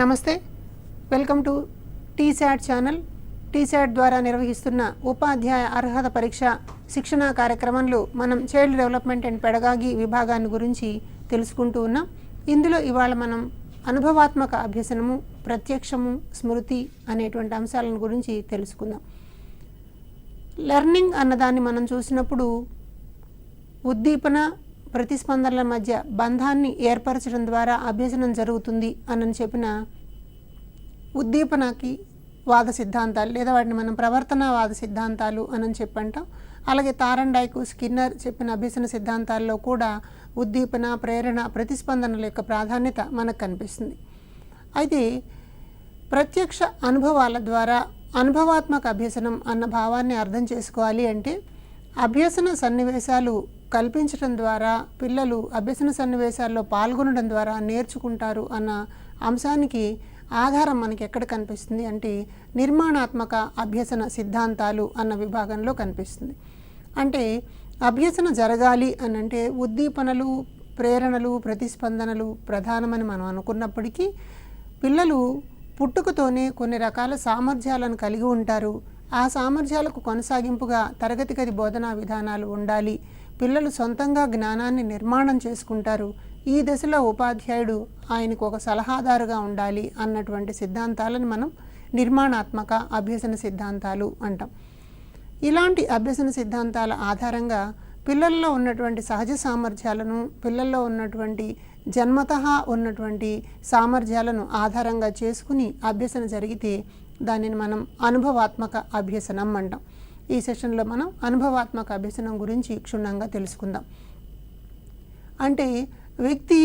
నమస్తే, welcome to T-SAT channel. T-SAT ద్వారా నిర్వహిస్తున్న ఉపాధ్యాయ అర్హత పరీక్ష శిక్షణా కార్యక్రమంలో మనం చైల్డ్ డెవలప్మెంట్ అండ్ పెడగాగి విభాగాన్ని గురించి తెలుసుకుంటూ ఉన్నాం. ఇందులో ఇవాళ మనం అనుభవాత్మక అభ్యసనము, ప్రత్యక్షము, స్మృతి అనేటువంటి అంశాలను గురించి తెలుసుకుందాం. లెర్నింగ్ అన్నదాన్ని మనం చూసినప్పుడు ఉద్దీపన, ప్రతిస్పందనల మధ్య బంధాన్ని ఏర్పరచడం ద్వారా అభ్యసనం జరుగుతుంది అని చెప్పిన ఉద్దీపనకి వాద సిద్ధాంతాలు లేదా వాటిని మనం ప్రవర్తనవాద సిద్ధాంతాలు అని చెప్పంటాం. అలాగే తారండైకు, స్కిన్నర్ చెప్పిన అభ్యసన సిద్ధాంతాల్లో కూడా ఉద్దీపన, ప్రేరణ, ప్రతిస్పందనల యొక్క ప్రాధాన్యత మనకు కనిపిస్తుంది. అయితే ప్రత్యక్ష అనుభవాల ద్వారా అనుభవాత్మక అభ్యసనం అన్న భావాన్ని అర్థం చేసుకోవాలి అంటే అభ్యసన సన్నివేశాలు కల్పించడం ద్వారా పిల్లలు అభ్యసన సన్నివేశాల్లో పాల్గొనడం ద్వారా నేర్చుకుంటారు అన్న అంశానికి ఆధారం మనకి ఎక్కడ కనిపిస్తుంది అంటే నిర్మాణాత్మక అభ్యసన సిద్ధాంతాలు అన్న విభాగంలో కనిపిస్తుంది. అంటే అభ్యసన జరగాలి అని అంటే ఉద్దీపనలు, ప్రేరణలు, ప్రతిస్పందనలు ప్రధానమని మనం అనుకున్నప్పటికీ పిల్లలు పుట్టుకతోనే కొన్ని రకాల సామర్థ్యాలను కలిగి ఉంటారు. ఆ సామర్థ్యాలకు కొనసాగింపుగా తరగతి గది బోధనా విధానాలు ఉండాలి. పిల్లలు సొంతంగా జ్ఞానాన్ని నిర్మాణం చేసుకుంటారు. ఈ దశలో ఉపాధ్యాయుడు ఆయనకు ఒక సలహాదారుగా ఉండాలి అన్నటువంటి సిద్ధాంతాలను మనం నిర్మాణాత్మక అభ్యసన సిద్ధాంతాలు అంటాం. ఇలాంటి అభ్యసన సిద్ధాంతాల ఆధారంగా పిల్లల్లో ఉన్నటువంటి సహజ సామర్థ్యాలను, పిల్లల్లో ఉన్నటువంటి జన్మతః ఉన్నటువంటి సామర్థ్యాలను ఆధారంగా చేసుకుని అభ్యసన జరిగితే దానిని మనం అనుభవాత్మక అభ్యసనం అంటాం. ఈ సెషన్లో మనం అనుభవాత్మక అభ్యసనం గురించి క్షుణ్ణంగా తెలుసుకుందాం. అంటే వ్యక్తి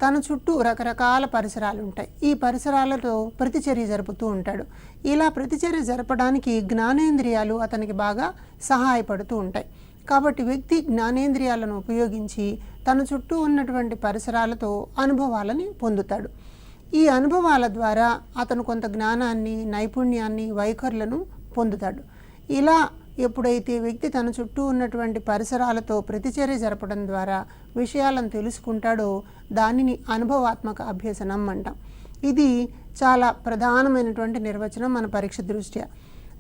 తన చుట్టూ రకరకాల పరిసరాలు ఉంటాయి. ఈ పరిసరాలతో ప్రతిచర్య జరుపుతూ ఉంటాడు. ఇలా ప్రతిచర్య జరపడానికి జ్ఞానేంద్రియాలు అతనికి బాగా సహాయపడుతూ ఉంటాయి. కాబట్టి వ్యక్తి జ్ఞానేంద్రియాలను ఉపయోగించి తన చుట్టూ ఉన్నటువంటి పరిసరాలతో అనుభవాలని పొందుతాడు. ఈ అనుభవాల ద్వారా అతను కొంత జ్ఞానాన్ని, నైపుణ్యాన్ని, వైఖరులను పొందుతాడు. ఇలా ఎప్పుడైతే వ్యక్తి తన చుట్టూ ఉన్నటువంటి పరిసరాలతో ప్రతిచర్య జరపడం ద్వారా విషయాలను తెలుసుకుంటాడో దానిని అనుభవాత్మక అభ్యసనం అంటాం. ఇది చాలా ప్రధానమైనటువంటి నిర్వచనం మన పరీక్ష దృష్ట్యా.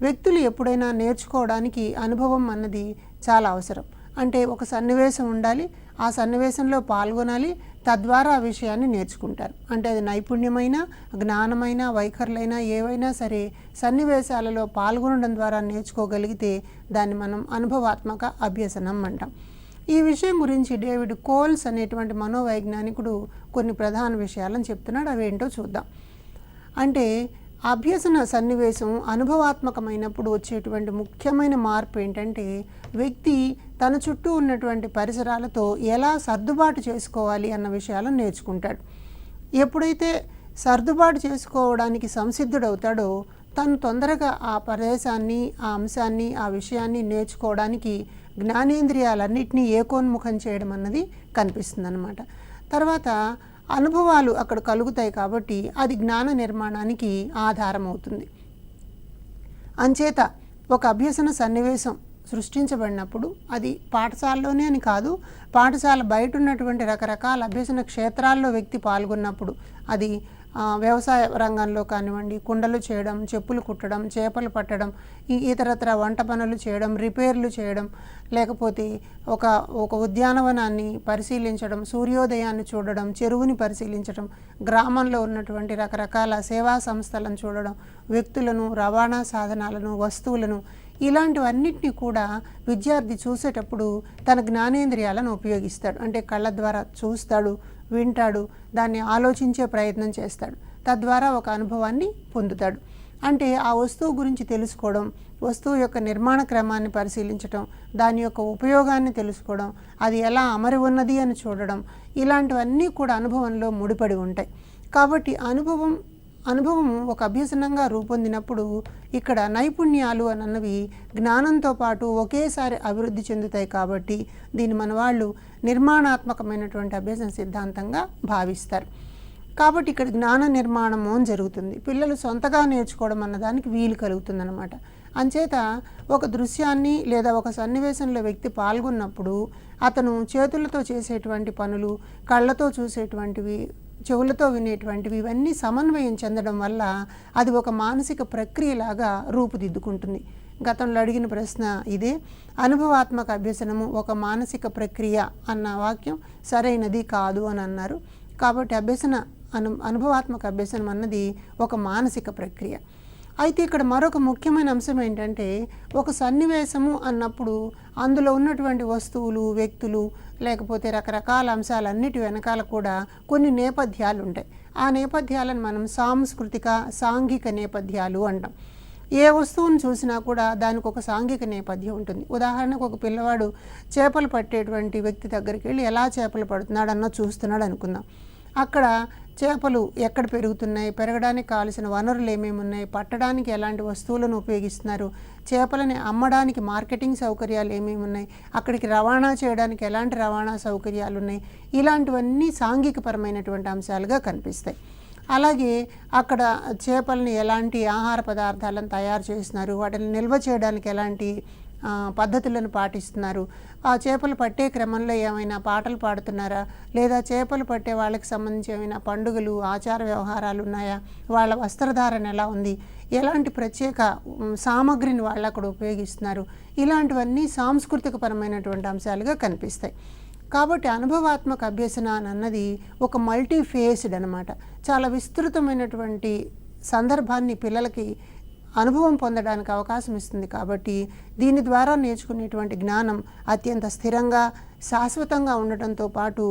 వ్యక్తులు ఎప్పుడైనా నేర్చుకోవడానికి అనుభవం అన్నది చాలా అవసరం. అంటే ఒక సన్నివేశం ఉండాలి, ఆ సన్నివేశంలో పాల్గొనాలి, తద్వారా ఆ విషయాన్ని నేర్చుకుంటారు. అంటే అది నైపుణ్యమైన, జ్ఞానమైన, వైఖరులైనా ఏవైనా సరే సన్నివేశాలలో పాల్గొనడం ద్వారా నేర్చుకోగలిగితే దాన్ని మనం అనుభవాత్మక అభ్యసనం అంటాం. ఈ విషయం గురించి డేవిడ్ కోల్స్ అనేటువంటి మనోవైజ్ఞానికుడు కొన్ని ప్రధాన విషయాలను చెప్తున్నాడు. అవేంటో చూద్దాం. అంటే అభ్యసన సన్నివేశం అనుభవాత్మకమైనప్పుడు వచ్చేటువంటి ముఖ్యమైన మార్పు ఏంటంటే వ్యక్తి తన చుట్టూ ఉన్నటువంటి పరిసరాలతో ఎలా సర్దుబాటు చేసుకోవాలి అన్న విషయాలను నేర్చుకుంటాడు. ఎప్పుడైతే సర్దుబాటు చేసుకోవడానికి సంసిద్ధుడవుతాడో తను తొందరగా ఆ ప్రదేశాన్ని, ఆ అంశాన్ని, ఆ విషయాన్ని నేర్చుకోవడానికి జ్ఞానేంద్రియాలన్నింటినీ ఏకోన్ముఖం చేయడం అన్నది కనిపిస్తుంది అన్నమాట. తర్వాత అనుభవాలు అక్కడ కలుగుతాయి కాబట్టి అది జ్ఞాన నిర్మాణానికి ఆధారం అవుతుంది. అంచేత ఒక అభ్యసన సన్నివేశం సృష్టించబడినప్పుడు అది పాఠశాలలోనే అని కాదు, పాఠశాల బయట ఉన్నటువంటి రకరకాల అభ్యసన క్షేత్రాల్లో వ్యక్తి పాల్గొన్నప్పుడు అది వ్యవసాయ రంగంలో కానివ్వండి, కుండలు చేయడం, చెప్పులు కుట్టడం, చేపలు పట్టడం, ఇతరత్ర వంట పనులు చేయడం, రిపేర్లు చేయడం, లేకపోతే ఒక ఉద్యానవనాన్ని పరిశీలించడం, సూర్యోదయాన్ని చూడడం, చెరువుని పరిశీలించడం, గ్రామంలో ఉన్నటువంటి రకరకాల సేవా సంస్థలను చూడడం, వ్యక్తులను, రవాణా సాధనాలను, వస్తువులను, ఇలాంటివన్నిటినీ కూడా విద్యార్థి చూసేటప్పుడు తన జ్ఞానేంద్రియాలను ఉపయోగిస్తాడు. అంటే కళ్ళ ద్వారా చూస్తాడు, వింటాడు, దాన్ని ఆలోచించే ప్రయత్నం చేస్తాడు. తద్వారా ఒక అనుభవాన్ని పొందుతాడు. అంటే ఆ వస్తువు గురించి తెలుసుకోవడం, వస్తువు యొక్క నిర్మాణ క్రమాన్ని పరిశీలించడం, దాని యొక్క ఉపయోగాన్ని తెలుసుకోవడం, అది ఎలా అమరి ఉన్నది అని చూడడం, ఇలాంటివన్నీ కూడా అనుభవంలో ముడిపడి ఉంటాయి. కాబట్టి అనుభవం ఒక అభ్యసనంగా రూపొందినప్పుడు ఇక్కడ నైపుణ్యాలు అన్నవి జ్ఞానంతో పాటు ఒకేసారి అభివృద్ధి చెందుతాయి. కాబట్టి దీన్ని మన వాళ్ళు నిర్మాణాత్మకమైనటువంటి అభ్యసన సిద్ధాంతంగా భావిస్తారు. కాబట్టి ఇక్కడ జ్ఞాన నిర్మాణము అని జరుగుతుంది. పిల్లలు సొంతగా నేర్చుకోవడం అన్నదానికి వీలు కలుగుతుందన్నమాట. అంచేత ఒక దృశ్యాన్ని లేదా ఒక సన్నివేశంలో వ్యక్తి పాల్గొన్నప్పుడు అతను చేతులతో చేసేటువంటి పనులు, కళ్ళతో చూసేటువంటివి చెవులతో వినేటువంటివి ఇవన్నీ సమన్వయం చెందడం వల్ల అది ఒక మానసిక ప్రక్రియలాగా రూపుదిద్దుకుంటుంది. గతంలో అడిగిన ప్రశ్న ఇదే. అనుభవాత్మక అభ్యసనము ఒక మానసిక ప్రక్రియ అన్న వాక్యం సరైనది కాదు అని అన్నారు. కాబట్టి అనుభవాత్మక అభ్యసనం అన్నది ఒక మానసిక ప్రక్రియ. అయితే ఇక్కడ మరొక ముఖ్యమైన అంశం ఏంటంటే, ఒక సన్నివేశము అన్నప్పుడు అందులో ఉన్నటువంటి వస్తువులు, వ్యక్తులు, లేకపోతే రకరకాల అంశాలన్నిటి వెనకాల కూడా కొన్ని నేపథ్యాలు ఉంటాయి. ఆ నేపథ్యాలను మనం సాంస్కృతిక, సాంఘిక నేపథ్యాలు అంటాం. ఏ వస్తువును చూసినా కూడా దానికి ఒక సాంఘిక నేపథ్యం ఉంటుంది. ఉదాహరణకు ఒక పిల్లవాడు చేపలు పట్టేటువంటి వ్యక్తి దగ్గరికి వెళ్ళి ఎలా చేపలు పడుతున్నాడన్న చూస్తున్నాడు అనుకుందాం. అక్కడ చేపలు ఎక్కడ పెరుగుతున్నాయి, పెరగడానికి కావాల్సిన వనరులు ఏమేమి ఉన్నాయి, పట్టడానికి ఎలాంటి వస్తువులను ఉపయోగిస్తున్నారు, చేపలని అమ్మడానికి మార్కెటింగ్ సౌకర్యాలు ఏమేమి ఉన్నాయి, అక్కడికి రవాణా చేయడానికి ఎలాంటి రవాణా సౌకర్యాలు ఉన్నాయి, ఇలాంటివన్నీ సాంఘికపరమైనటువంటి అంశాలుగా కనిపిస్తాయి. అలాగే అక్కడ చేపలని ఎలాంటి ఆహార పదార్థాలను తయారు చేస్తున్నారు, వాటిని నిల్వ చేయడానికి ఎలాంటి పద్ధతులను పాటిస్తున్నారు, ఆ చేపలు పట్టే క్రమంలో ఏమైనా పాటలు పాడుతున్నారా, లేదా చేపలు పట్టే వాళ్ళకి సంబంధించి ఏమైనా పండుగలు, ఆచార వ్యవహారాలు ఉన్నాయా, వాళ్ళ వస్త్రధారణ ఎలా ఉంది, ఎలాంటి ప్రత్యేక సామగ్రిని వాళ్ళు అక్కడ ఉపయోగిస్తున్నారు, ఇలాంటివన్నీ సాంస్కృతికపరమైనటువంటి అంశాలుగా కనిపిస్తాయి. కాబట్టి అనుభవాత్మక అభ్యసన అన్నది ఒక మల్టీఫేస్డ్ అనమాట. చాలా విస్తృతమైనటువంటి సందర్భాన్ని పిల్లలకి అనుభవం పొందడానికి అవకాశం ఇస్తుంది. కాబట్టి దీని ద్వారా నేర్చుకునేటువంటి జ్ఞానం అత్యంత స్థిరంగా, శాశ్వతంగా ఉండటంతో పాటు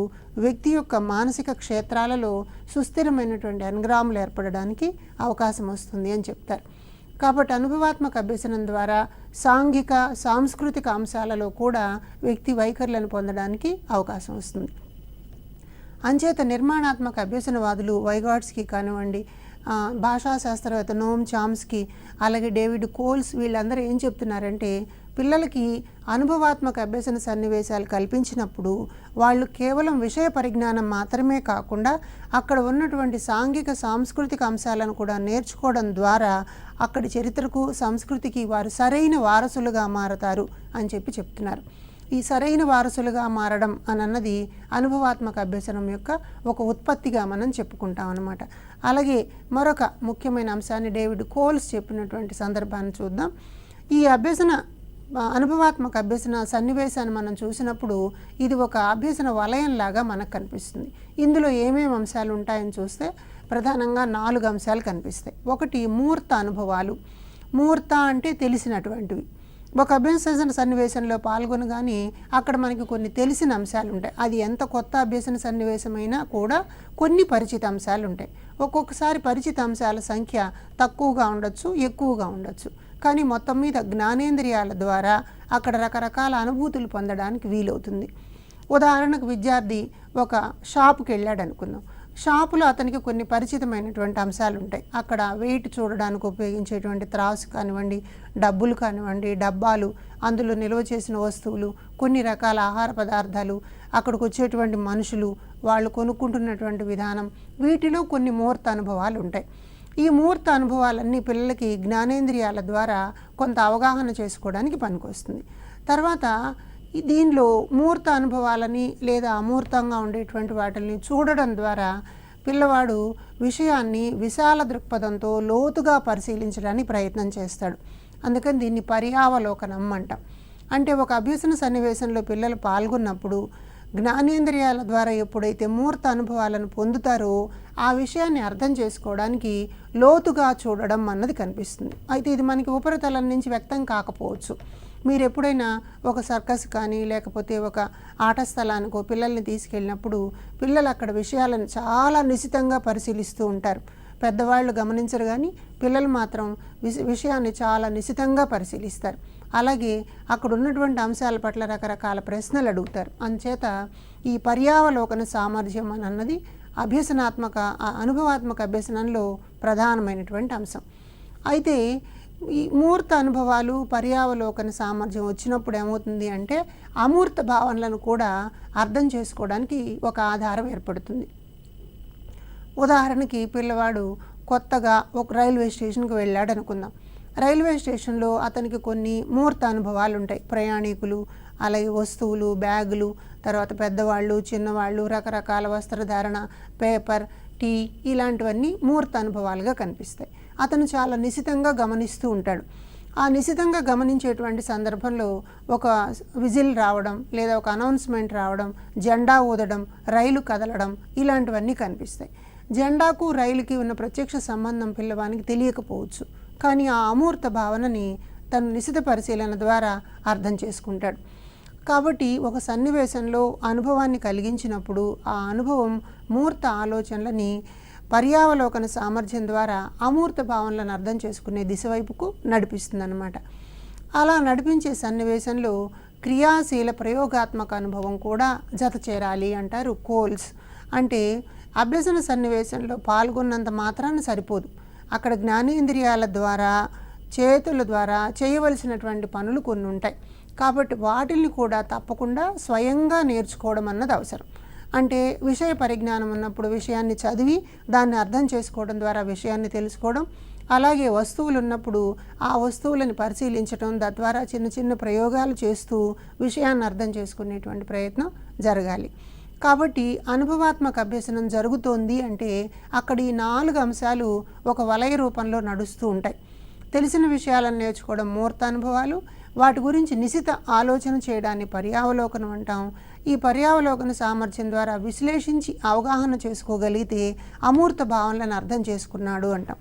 వ్యక్తి యొక్క మానసిక క్షేత్రాలలో సుస్థిరమైనటువంటి ఎన్గ్రాములు ఏర్పడడానికి అవకాశం వస్తుంది అని చెప్తారు. కాబట్టి అనుభవాత్మక అభ్యసనం ద్వారా సాంఘిక, సాంస్కృతిక అంశాలలో కూడా వ్యక్తి వైఖరులను పొందడానికి అవకాశం వస్తుంది. అంచేత నిర్మాణాత్మక అభ్యసనవాదులు వైగాట్స్కి కానివ్వండి, భాషా శాస్త్రవేత్త నోమ్ చామ్స్కీ, అలాగే డేవిడ్ కోల్స్, వీళ్ళందరూ ఏం చెప్తున్నారంటే, పిల్లలకి అనుభవాత్మక అభ్యసన సన్నివేశాలు కల్పించినప్పుడు వాళ్ళు కేవలం విషయ పరిజ్ఞానం మాత్రమే కాకుండా అక్కడ ఉన్నటువంటి సాంఘిక, సాంస్కృతిక అంశాలను కూడా నేర్చుకోవడం ద్వారా అక్కడి చరిత్రకు, సంస్కృతికి వారు సరైన వారసులుగా మారతారు అని చెప్తున్నారు. ఈ సరైన వారసులుగా మారడం అన్నది అనుభవాత్మక అభ్యసనం యొక్క ఒక ఉత్పత్తిగా మనం చెప్పుకుంటాం అన్నమాట. అలాగే మరొక ముఖ్యమైన అంశాన్ని డేవిడ్ కోల్స్ చెప్పినటువంటి సందర్భాన్ని చూద్దాం. ఈ అనుభవాత్మక అభ్యసన సన్నివేశాన్ని మనం చూసినప్పుడు ఇది ఒక అభ్యసన వలయంలాగా మనకు కనిపిస్తుంది. ఇందులో ఏమేమి అంశాలు ఉంటాయని చూస్తే ప్రధానంగా 4 అంశాలు కనిపిస్తాయి. ఒకటి మూర్త అనుభవాలు. మూర్త అంటే తెలిసినటువంటివి. ఒక అభ్యసన సన్నివేశంలో పాల్గొనగానే అక్కడ మనకి కొన్ని తెలిసిన అంశాలు ఉంటాయి. అది ఎంత కొత్త అభ్యసన సన్నివేశమైనా కూడా కొన్ని పరిచిత అంశాలు ఉంటాయి. ఒక్కొక్కసారి పరిచిత అంశాల సంఖ్య తక్కువగా ఉండొచ్చు, ఎక్కువగా ఉండొచ్చు. కానీ మొత్తం మీద జ్ఞానేంద్రియాల ద్వారా అక్కడ రకరకాల అనుభూతులు పొందడానికి వీలవుతుంది. ఉదాహరణకు విద్యార్థి ఒక షాపుకి వెళ్ళాడు అనుకుందాం. షాపులో అతనికి కొన్ని పరిచితమైనటువంటి అంశాలు ఉంటాయి. అక్కడ వెయిట్ చూడడానికి ఉపయోగించేటువంటి త్రాసు కానివ్వండి, డబ్బులు కానివ్వండి, డబ్బాలు, అందులో నిల్వ చేసిన వస్తువులు, కొన్ని రకాల ఆహార పదార్థాలు, అక్కడికి వచ్చేటువంటి మనుషులు, వాళ్ళు కొనుక్కుంటున్నటువంటి విధానం, వీటిలో కొన్ని మూర్త అనుభవాలు ఉంటాయి. ఈ మూర్త అనుభవాలన్నీ పిల్లలకి జ్ఞానేంద్రియాల ద్వారా కొంత అవగాహన చేసుకోవడానికి పనికొస్తుంది. తర్వాత దీనిలో మూర్త అనుభవాలని లేదా అమూర్తంగా ఉండేటువంటి వాటిని చూడడం ద్వారా పిల్లవాడు విషయాన్ని విశాల దృక్పథంతో లోతుగా పరిశీలించడానికి ప్రయత్నం చేస్తాడు. అందుకని దీన్ని పర్యావలోకనం అంటాం. అంటే ఒక అభ్యసన సన్నివేశంలో పిల్లలు పాల్గొన్నప్పుడు జ్ఞానేంద్రియాల ద్వారా ఎప్పుడైతే మూర్త అనుభవాలను పొందుతారో ఆ విషయాన్ని అర్థం చేసుకోవడానికి లోతుగా చూడడం అన్నది కనిపిస్తుంది. అయితే ఇది మనకి ఉపరితలం నుంచి వ్యక్తం కాకపోవచ్చు. మీరు ఎప్పుడైనా ఒక సర్కస్ కానీ లేకపోతే ఒక ఆట స్థలానికో పిల్లల్ని తీసుకెళ్ళినప్పుడు పిల్లలు అక్కడ విషయాలను చాలా నిశితంగా పరిశీలిస్తూ ఉంటారు. పెద్దవాళ్ళు గమనించరు, కానీ పిల్లలు మాత్రం విషయాన్ని చాలా నిశితంగా పరిశీలిస్తారు. అలాగే అక్కడ ఉన్నటువంటి అంశాల పట్ల రకరకాల ప్రశ్నలు అడుగుతారు. అందుచేత ఈ పర్యావలోకన సామర్థ్యం అన్నది అనుభవాత్మక అభ్యసనంలో ప్రధానమైనటువంటి అంశం. అయితే ఈ మూర్త అనుభవాలు, పర్యావలోకన సామర్థ్యం వచ్చినప్పుడు ఏమవుతుంది అంటే అమూర్త భావనలను కూడా అర్థం చేసుకోవడానికి ఒక ఆధారం ఏర్పడుతుంది. ఉదాహరణకి పిల్లవాడు కొత్తగా ఒక రైల్వే స్టేషన్కి వెళ్ళాడు అనుకుందాం. రైల్వే స్టేషన్లో అతనికి కొన్ని మూర్త అనుభవాలు ఉంటాయి. ప్రయాణికులు, అలాగే వస్తువులు, బ్యాగులు, తర్వాత పెద్దవాళ్ళు, చిన్నవాళ్ళు, రకరకాల వస్త్రధారణ, పేపర్, టీ ఇలాంటివన్నీ మూర్త అనుభవాలుగా కనిపిస్తాయి. అతను చాలా నిశితంగా గమనిస్తూ ఉంటాడు. ఆ నిశితంగా గమనించేటువంటి సందర్భంలో ఒక విజిల్ రావడం లేదా ఒక అనౌన్స్మెంట్ రావడం, జెండా ఊదడం, రైలు కదలడం ఇలాంటివన్నీ కనిపిస్తాయి. జెండాకు రైలుకి ఉన్న ప్రత్యక్ష సంబంధం పిల్లవానికి తెలియకపోవచ్చు, కానీ ఆ అమూర్త భావనని తను నిశిత పరిశీలన ద్వారా అర్థం చేసుకుంటాడు. కాబట్టి ఒక సన్నివేశంలో అనుభవాన్ని కలిగించినప్పుడు ఆ అనుభవం మూర్త ఆలోచనలని పర్యావలోకన సామర్థ్యం ద్వారా అమూర్త భావనలను అర్థం చేసుకునే దిశ వైపుకు నడిపిస్తుందన్నమాట. అలా నడిపించే సన్నివేశంలో క్రియాశీల ప్రయోగాత్మక అనుభవం కూడా జత చేరాలి అంటారు కోల్స్. అంటే అభ్యసన సన్నివేశంలో పాల్గొన్నంత మాత్రాన సరిపోదు. అక్కడ జ్ఞానేంద్రియాల ద్వారా, చేతుల ద్వారా చేయవలసినటువంటి పనులు కొన్ని ఉంటాయి. కాబట్టి వాటిని కూడా తప్పకుండా స్వయంగా నేర్చుకోవడం అన్నది అవసరం. అంటే విషయ పరిజ్ఞానం ఉన్నప్పుడు విషయాన్ని చదివి దాన్ని అర్థం చేసుకోవడం ద్వారా విషయాన్ని తెలుసుకోవడం, అలాగే వస్తువులు ఉన్నప్పుడు ఆ వస్తువులను పరిశీలించడం, తద్వారా చిన్న చిన్న ప్రయోగాలు చేస్తూ విషయాన్ని అర్థం చేసుకునేటువంటి ప్రయత్నం జరగాలి. కాబట్టి అనుభవాత్మక అభ్యసనం జరుగుతోంది అంటే అక్కడ ఈ 4 అంశాలు ఒక వలయ రూపంలో నడుస్తూ ఉంటాయి. తెలిసిన విషయాలను నేర్చుకోవడం మూర్త అనుభవాలు, వాటి గురించి నిశిత ఆలోచన చేయడాన్ని పర్యావలోకనం అంటాం. ఈ పర్యావలోకన సామర్థ్యం ద్వారా విశ్లేషించి అవగాహన చేసుకోగలిగితే అమూర్త భావనలను అర్థం చేసుకున్నాడు అంటాం.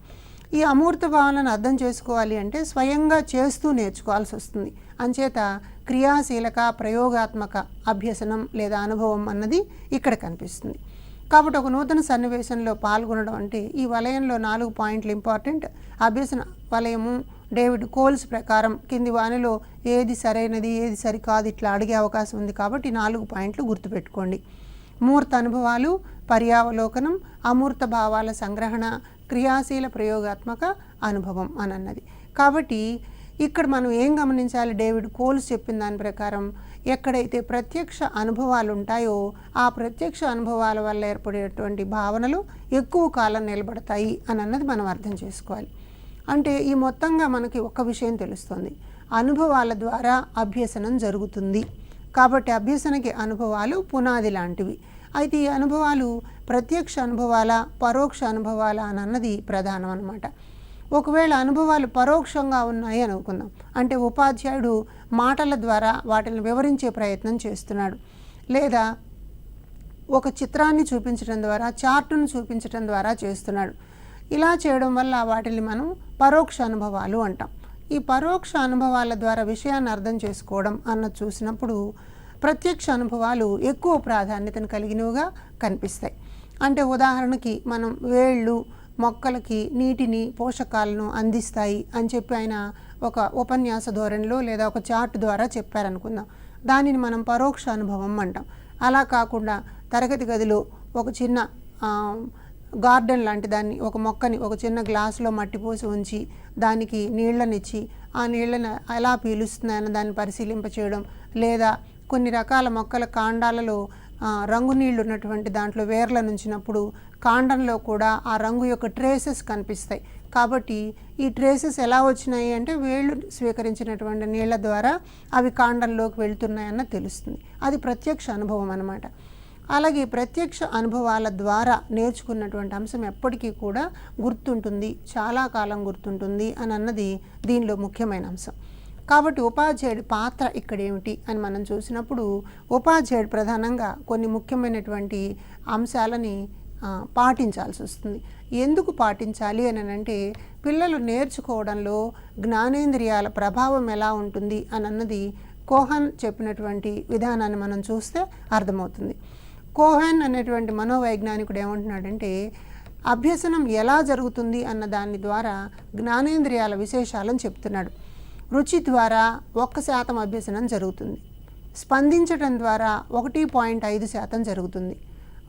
ఈ అమూర్త భావనలను అర్థం చేసుకోవాలి అంటే స్వయంగా చేస్తూ నేర్చుకోవాల్సి వస్తుంది. అంచేత క్రియాశీలక ప్రయోగాత్మక అభ్యసనం లేదా అనుభవం అన్నది ఇక్కడ కనిపిస్తుంది. కాబట్టి ఒక నూతన సన్నివేశంలో పాల్గొనడం అంటే ఈ వలయంలో 4 పాయింట్లు ఇంపార్టెంట్. అభ్యసన వలయము డేవిడ్ కోల్స్ ప్రకారం కింది వానిలో ఏది సరైనది, ఏది సరికాదు ఇట్లా అడిగే అవకాశం ఉంది. కాబట్టి 4 పాయింట్లు గుర్తుపెట్టుకోండి. మూర్త అనుభవాలు, పర్యావలోకనం, అమూర్త భావాల సంగ్రహణ, క్రియాశీల ప్రయోగాత్మక అనుభవం అని అన్నది. కాబట్టి ఇక్కడ మనం ఏం గమనించాలి, డేవిడ్ కోల్స్ చెప్పిన దాని ప్రకారం ఎక్కడైతే ప్రత్యక్ష అనుభవాలు ఉంటాయో ఆ ప్రత్యక్ష అనుభవాల వల్ల ఏర్పడేటువంటి భావనలు ఎక్కువ కాలం నిలబడతాయి అని అన్నది మనం అర్థం చేసుకోవాలి. అంటే ఈ మొత్తంగా మనకి ఒక విషయం తెలుస్తుంది, అనుభవాల ద్వారా అభ్యసనం జరుగుతుంది. కాబట్టి అభ్యసనకి అనుభవాలు పునాది లాంటివి. అయితే ఈ అనుభవాలు ప్రత్యక్ష అనుభవాల, పరోక్ష అనుభవాల అని అన్నది ప్రధానం అన్నమాట. ఒకవేళ అనుభవాలు పరోక్షంగా ఉన్నాయి అనుకుందాం, అంటే ఉపాధ్యాయుడు మాటల ద్వారా వాటిని వివరించే ప్రయత్నం చేస్తున్నాడు, లేదా ఒక చిత్రాన్ని చూపించడం ద్వారా, చార్టును చూపించడం ద్వారా చేస్తున్నాడు. ఇలా చేయడం వల్ల వాటిని మనం పరోక్ష అనుభవాలు అంటాం. ఈ పరోక్ష అనుభవాల ద్వారా విషయాన్ని అర్థం చేసుకోవడం అన్నది చూసినప్పుడు ప్రత్యక్ష అనుభవాలు ఎక్కువ ప్రాధాన్యతను కలిగినవిగా కనిపిస్తాయి. అంటే ఉదాహరణకి మనం వేళ్ళు మొక్కలకి నీటిని, పోషకాలను అందిస్తాయి అని చెప్పి ఆయన ఒక ఉపన్యాస ధోరణిలో లేదా ఒక చార్ట్ ద్వారా చెప్పారనుకుందాం. దానిని మనం పరోక్ష అనుభవం అంటాం. అలా కాకుండా తరగతి గదిలో ఒక చిన్న గార్డెన్ లాంటి దాన్ని, ఒక మొక్కని ఒక చిన్న గ్లాసులో మట్టి పోసి ఉంచి దానికి నీళ్ళనిచ్చి ఆ నీళ్ళని ఎలా పీలుస్తున్నాయని దాన్ని పరిశీలింపచేయడం, లేదా కొన్ని రకాల మొక్కల కాండాలలో రంగు నీళ్ళు ఉన్నటువంటి దాంట్లో వేర్ల నుంచినప్పుడు కాండంలో కూడా ఆ రంగు యొక్క ట్రేసెస్ కనిపిస్తాయి. కాబట్టి ఈ ట్రేసెస్ ఎలా వచ్చినాయి అంటే వేళ్ళు స్వీకరించినటువంటి నీళ్ళ ద్వారా అవి కాండంలోకి వెళ్తున్నాయన్న తెలుస్తుంది. అది ప్రత్యక్ష అనుభవం అన్నమాట. అలాగే ప్రత్యక్ష అనుభవాల ద్వారా నేర్చుకున్నటువంటి అంశం ఎప్పటికీ కూడా గుర్తుంటుంది, చాలా కాలం గుర్తుంటుంది అని అన్నది దీనిలో ముఖ్యమైన అంశం. కాబట్టి ఉపాధ్యాయుడి పాత్ర ఇక్కడ ఏమిటి అని మనం చూసినప్పుడు ఉపాధ్యాయుడు ప్రధానంగా కొన్ని ముఖ్యమైనటువంటి అంశాలని పాటించాల్సి వస్తుంది. ఎందుకు పాటించాలి అని అంటే పిల్లలు నేర్చుకోవడంలో జ్ఞానేంద్రియాల ప్రభావం ఎలా ఉంటుంది అని అన్నది కోహన్ చెప్పినటువంటి విధానాన్ని మనం చూస్తే అర్థమవుతుంది. కోహన్ అనేటువంటి మనోవైజ్ఞానికుడు ఏమంటున్నాడంటే అభ్యసనం ఎలా జరుగుతుంది అన్న దాని ద్వారా జ్ఞానేంద్రియాల విశేషాలను చెప్తున్నాడు. రుచి ద్వారా 1% అభ్యసనం జరుగుతుంది, స్పందించటం ద్వారా 1.5% జరుగుతుంది,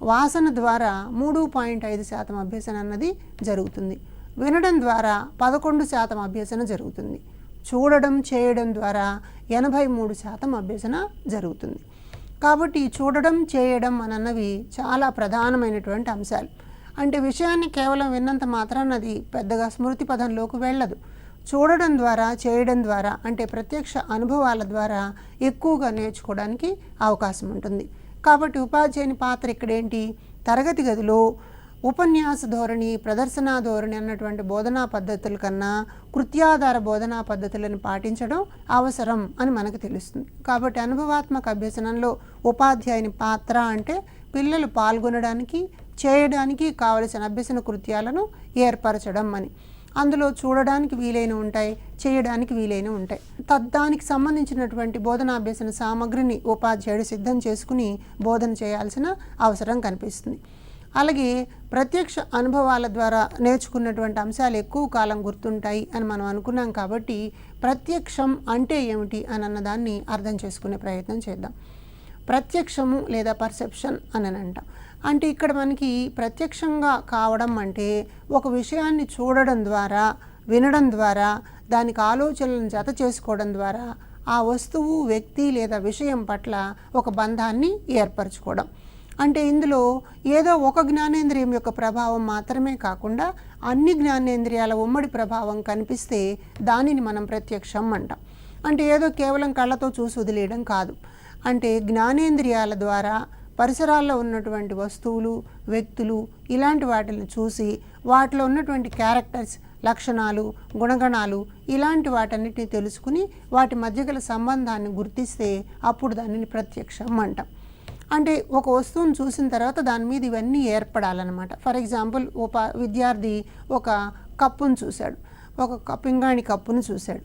వాసన ద్వారా 3.5% అభ్యసన అన్నది జరుగుతుంది, వినడం ద్వారా 11% అభ్యసన జరుగుతుంది, చూడడం చేయడం ద్వారా 83% అభ్యసన జరుగుతుంది. కాబట్టి చూడడం చేయడం అన్నవి చాలా ప్రధానమైనటువంటి అంశాలు. అంటే విషయాన్ని కేవలం విన్నంత మాత్రాన అది పెద్దగా స్మృతి పదంలోకి వెళ్ళదు. చూడడం ద్వారా చేయడం ద్వారా అంటే ప్రత్యక్ష అనుభవాల ద్వారా ఎక్కువగా నేర్చుకోవడానికి అవకాశం ఉంటుంది. కాబట్టి ఉపాధ్యాయుని పాత్ర ఇక్కడేంటి, తరగతి గదిలో ఉపన్యాస ధోరణి, ప్రదర్శనా ధోరణి అన్నటువంటి బోధనా పద్ధతుల కన్నా కృత్యాధార బోధనా పద్ధతులను పాటించడం అవసరం అని మనకు తెలుస్తుంది. కాబట్టి అనుభవాత్మక అభ్యసనంలో ఉపాధ్యాయుని పాత్ర అంటే పిల్లలు పాల్గొనడానికి, చేయడానికి కావలసిన అభ్యసన కృత్యాలను ఏర్పరచడం అని. అందులో చూడడానికి వీలైన ఉంటాయి, చేయడానికి వీలైన ఉంటాయి. దానికి సంబంధించినటువంటి బోధనాభ్యసన సామగ్రిని ఉపాధ్యాయుడు సిద్ధం చేసుకుని బోధన చేయాల్సిన అవసరం కనిపిస్తుంది. అలాగే ప్రత్యక్ష అనుభవాల ద్వారా నేర్చుకున్నటువంటి అంశాలు ఎక్కువ కాలం గుర్తుంటాయి అని మనం అనుకున్నాం. కాబట్టి ప్రత్యక్షం అంటే ఏమిటి అని అన్నదాన్ని అర్థం చేసుకునే ప్రయత్నం చేద్దాం. ప్రత్యక్షము లేదా పర్సెప్షన్ అని అంటాం. అంటే ఇక్కడ మనకి ప్రత్యక్షంగా కావడం అంటే ఒక విషయాన్ని చూడడం ద్వారా, వినడం ద్వారా, దానికి ఆలోచనలను జత చేసుకోవడం ద్వారా ఆ వస్తువు, వ్యక్తి లేదా విషయం పట్ల ఒక బంధాన్ని ఏర్పరచుకోవడం. అంటే ఇందులో ఏదో ఒక జ్ఞానేంద్రియం యొక్క ప్రభావం మాత్రమే కాకుండా అన్ని జ్ఞానేంద్రియాల ఉమ్మడి ప్రభావం కనిపిస్తే దానిని మనం ప్రత్యక్షం అంటాం. అంటే ఏదో కేవలం కళ్ళతో చూసి వదిలేయడం కాదు. అంటే జ్ఞానేంద్రియాల ద్వారా పరిసరాల్లో ఉన్నటువంటి వస్తువులు, వ్యక్తులు ఇలాంటి వాటిని చూసి వాటిలో ఉన్నటువంటి క్యారెక్టర్స్, లక్షణాలు, గుణగణాలు ఇలాంటి వాటన్నిటిని తెలుసుకుని వాటి మధ్య గల సంబంధాన్ని గుర్తిస్తే అప్పుడు దానిని ప్రత్యక్షం అంటాం. అంటే ఒక వస్తువును చూసిన తర్వాత దాని మీద ఇవన్నీ ఏర్పడాలన్నమాట. ఫర్ ఎగ్జాంపుల్ విద్యార్థి ఒక కప్పును చూశాడు, ఒక పింగాణి కప్పును చూశాడు.